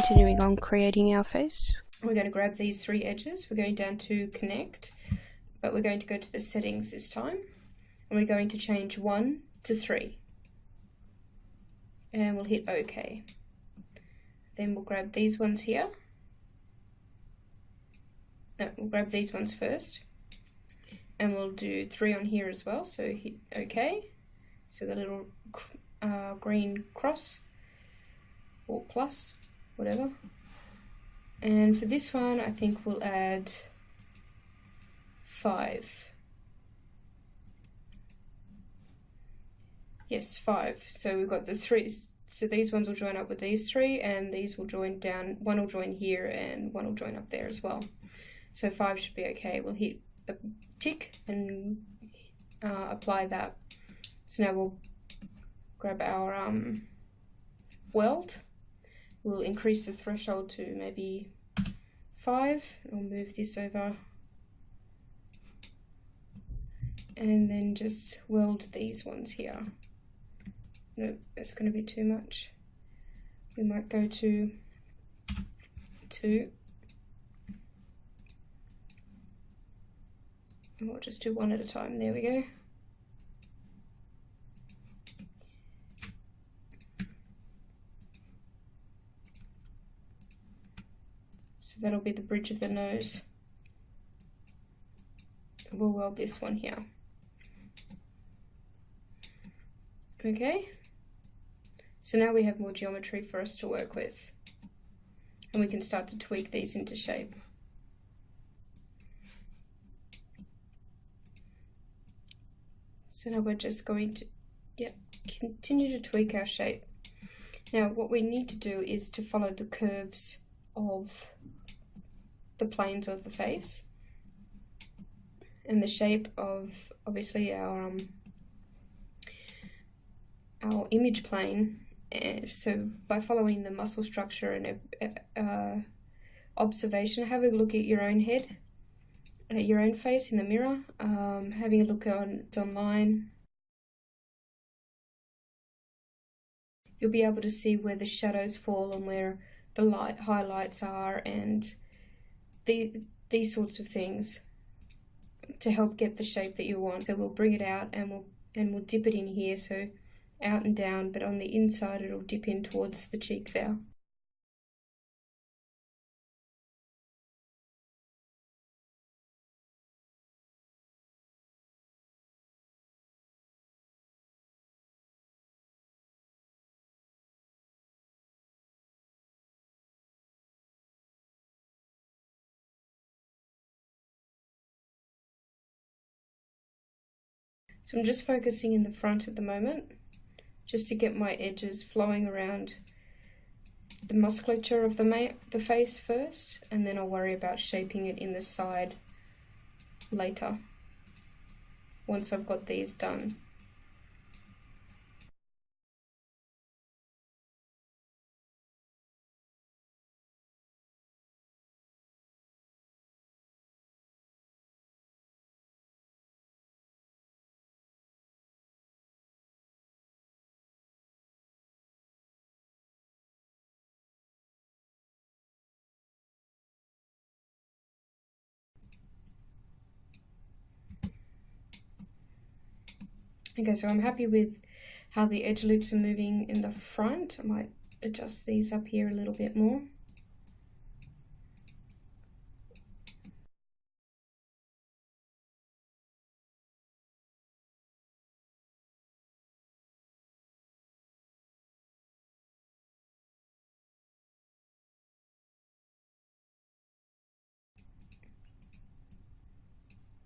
continuing on creating our face. We're going to grab these three edges. We're going down to connect, but we're going to go to the settings this time, and we're going to change 1 to 3. And we'll hit OK. Then we'll grab these ones here. No, we'll grab these ones first. And we'll do 3 on here as well, so hit OK. So the little green cross, or plus, whatever. And for this one, I think we'll add 5. Yes, 5. So we've got the 3. So these ones will join up with these 3, and these will join down. One will join here, and one will join up there as well. So 5 should be okay. We'll hit the tick and apply that. So now we'll grab our weld. We'll increase the threshold to maybe 5. We'll move this over. And then just weld these ones here. No, that's going to be too much. We might go to 2. And we'll just do 1 at a time. There we go. So that'll be the bridge of the nose. We'll weld this one here. Okay. So now we have more geometry for us to work with, and we can start to tweak these into shape. So now we're just going to continue to tweak our shape. Now what we need to do is to follow the curves of the planes of the face and the shape of obviously our image plane. So by following the muscle structure and observation, have a look at your own head, at your own face in the mirror, having a look online. You'll be able to see where the shadows fall and where the highlights are, and these sorts of things to help get the shape that you want. So we'll bring it out and we'll dip it in here, so out and down, but on the inside it'll dip in towards the cheek there. So I'm just focusing in the front at the moment, just to get my edges flowing around the musculature of the face first, and then I'll worry about shaping it in the side later, once I've got these done. Okay, so I'm happy with how the edge loops are moving in the front. I might adjust these up here a little bit more.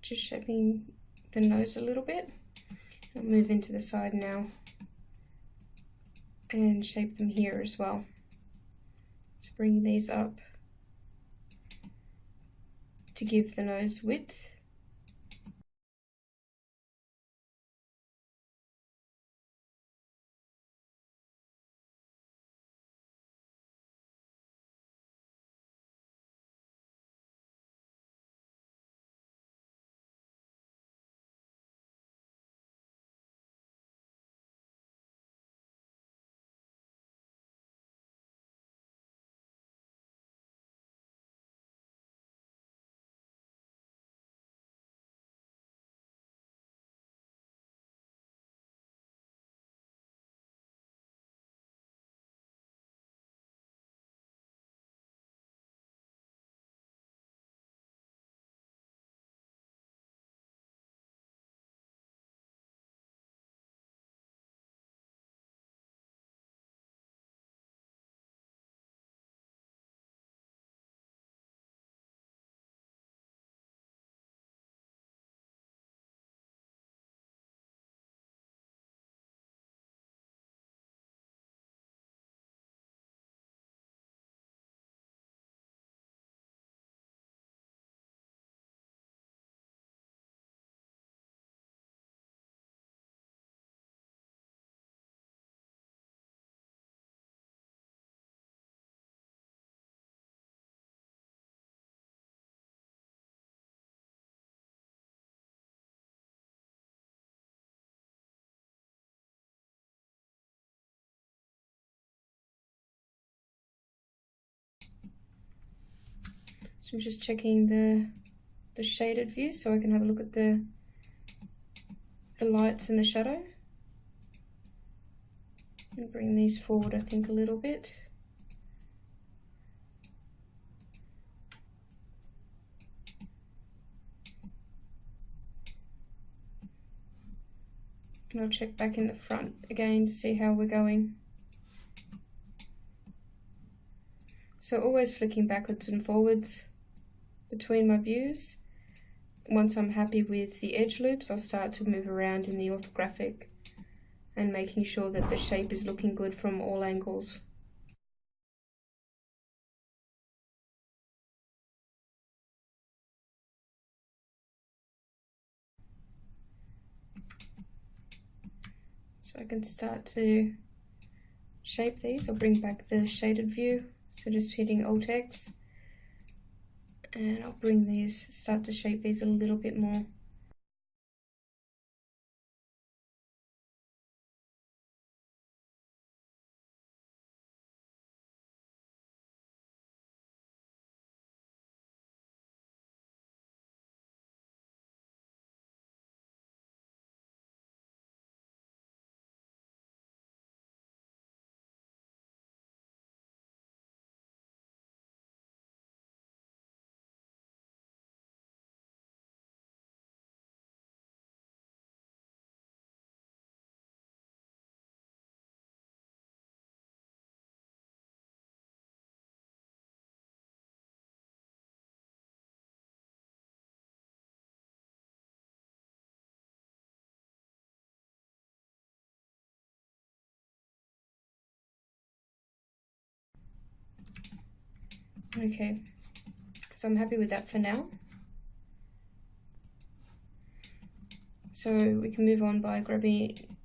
Just shaping the nose a little bit. I'll move into the side now and shape them here as well. So bring these up to give the nose width. So I'm just checking the shaded view so I can have a look at the lights and the shadow. And bring these forward, I think, a little bit. And I'll check back in the front again to see how we're going. So always flicking backwards and forwards between my views. Once I'm happy with the edge loops, I'll start to move around in the orthographic and making sure that the shape is looking good from all angles. So I can start to shape these or bring back the shaded view. So just hitting Alt X, and I'll bring these, start to shape these a little bit more. Okay, so I'm happy with that for now. So we can move on by grabbing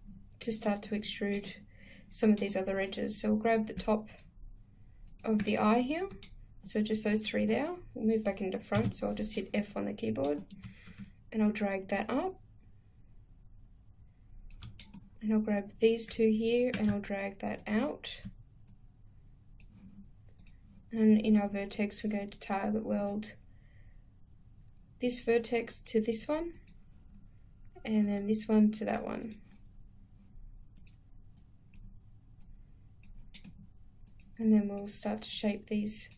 to start to extrude some of these other edges. So we'll grab the top of the eye here. So just those three there. We'll move back into front, so I'll just hit F on the keyboard and I'll drag that up. And I'll grab these two here and I'll drag that out. And in our vertex, we're going to target weld this vertex to this one, and then this one to that one. And then we'll start to shape these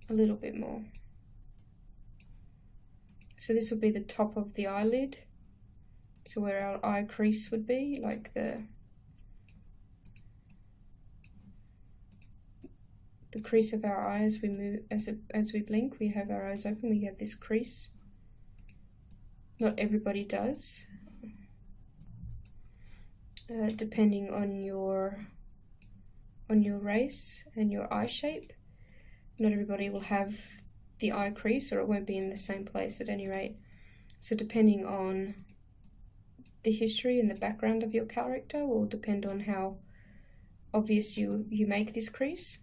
a little bit more. So this will be the top of the eyelid. So where our eye crease would be, like the crease of our eye as we move, as we blink, we have our eyes open, we have this crease. Not everybody does. Depending on your race and your eye shape, not everybody will have the eye crease, or it won't be in the same place at any rate. So depending on the history and the background of your character will depend on how obvious you make this crease.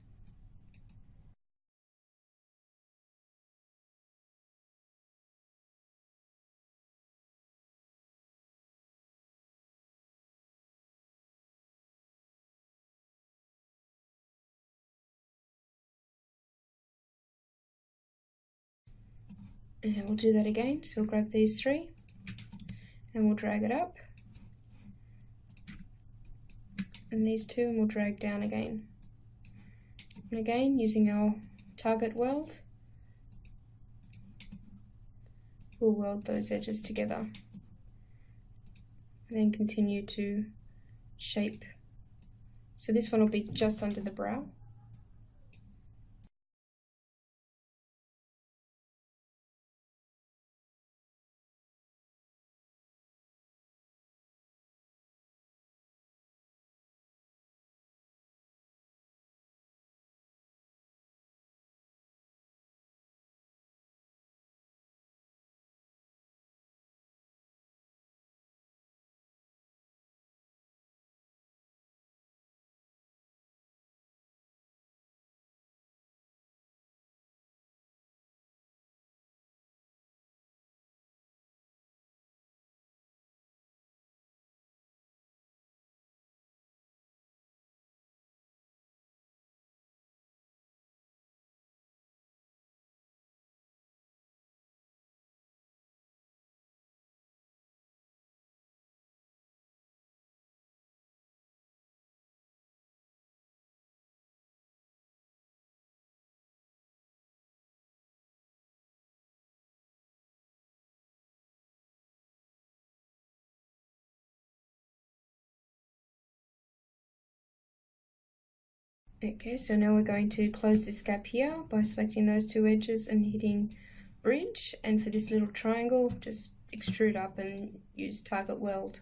And we'll do that again, so we'll grab these three and we'll drag it up, and these two, and we'll drag down again. And again, using our target weld, we'll weld those edges together and then continue to shape. So this one will be just under the brow. Okay, so now we're going to close this gap here by selecting those two edges and hitting bridge, and for this little triangle just extrude up and use target weld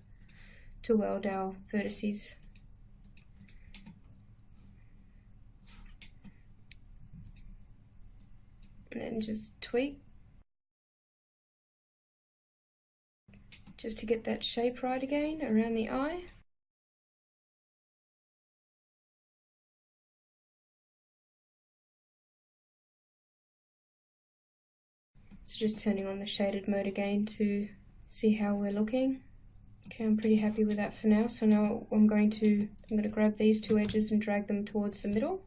to weld our vertices. And then just tweak just to get that shape right again around the eye. So just turning on the shaded mode again to see how we're looking. Okay, I'm pretty happy with that for now. So now I'm going to grab these two edges and drag them towards the middle.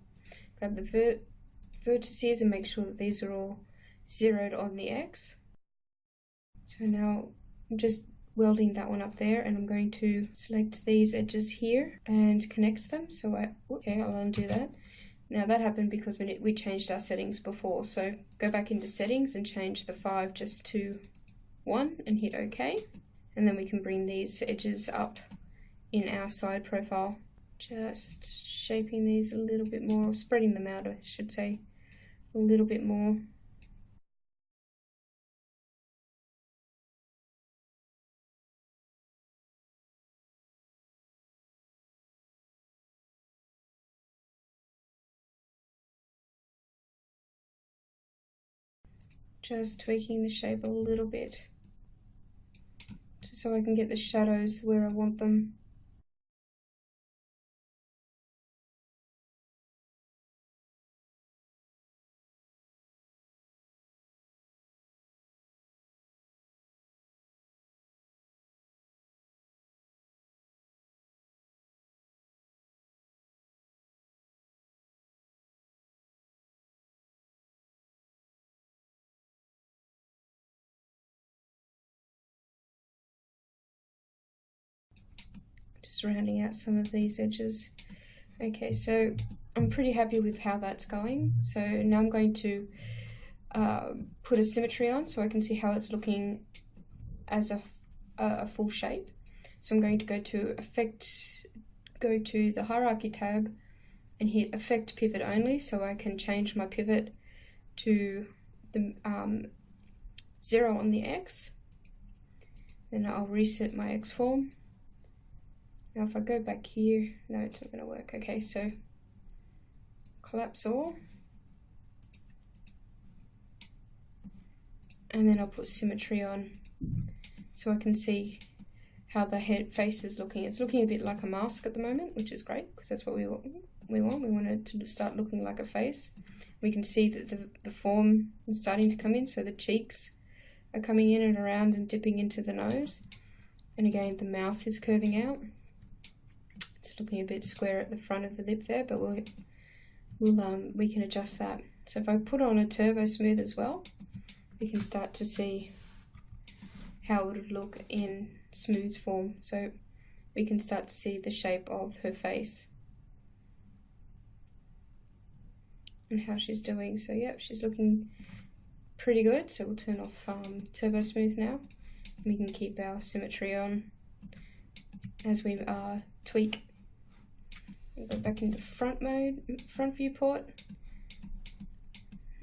Grab the vertices and make sure that these are all zeroed on the X. So now I'm just welding that one up there, and I'm going to select these edges here and connect them. So I'll undo that. Now that happened because we changed our settings before, so go back into settings and change the 5 just to 1 and hit OK. And then we can bring these edges up in our side profile. Just shaping these a little bit more, or spreading them out I should say, a little bit more. Just tweaking the shape a little bit, just so I can get the shadows where I want them. Just rounding out some of these edges. Okay, so I'm pretty happy with how that's going. So now I'm going to put a symmetry on so I can see how it's looking as a full shape. So I'm going to go to go to the hierarchy tab and hit Effect Pivot Only, so I can change my pivot to the 0 on the X. Then I'll reset my X form. Now if I go back here, no, it's not going to work. Okay, so collapse all. And then I'll put symmetry on so I can see how the face is looking. It's looking a bit like a mask at the moment, which is great because that's what we want. We want it to start looking like a face. We can see that the form is starting to come in, so the cheeks are coming in and around and dipping into the nose. And again, the mouth is curving out. It's looking a bit square at the front of the lip there, but we can adjust that. So if I put on a turbo smooth as well, we can start to see how it would look in smooth form. So we can start to see the shape of her face and how she's doing. So yeah, she's looking pretty good. So we'll turn off turbo smooth now. We can keep our symmetry on as we tweak. We'll go back into front mode, front viewport,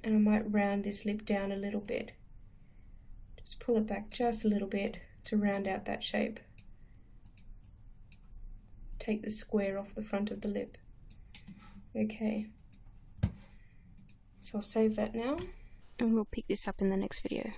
and I might round this lip down a little bit. Just pull it back just a little bit to round out that shape. Take the square off the front of the lip. Okay, so I'll save that now. And we'll pick this up in the next video.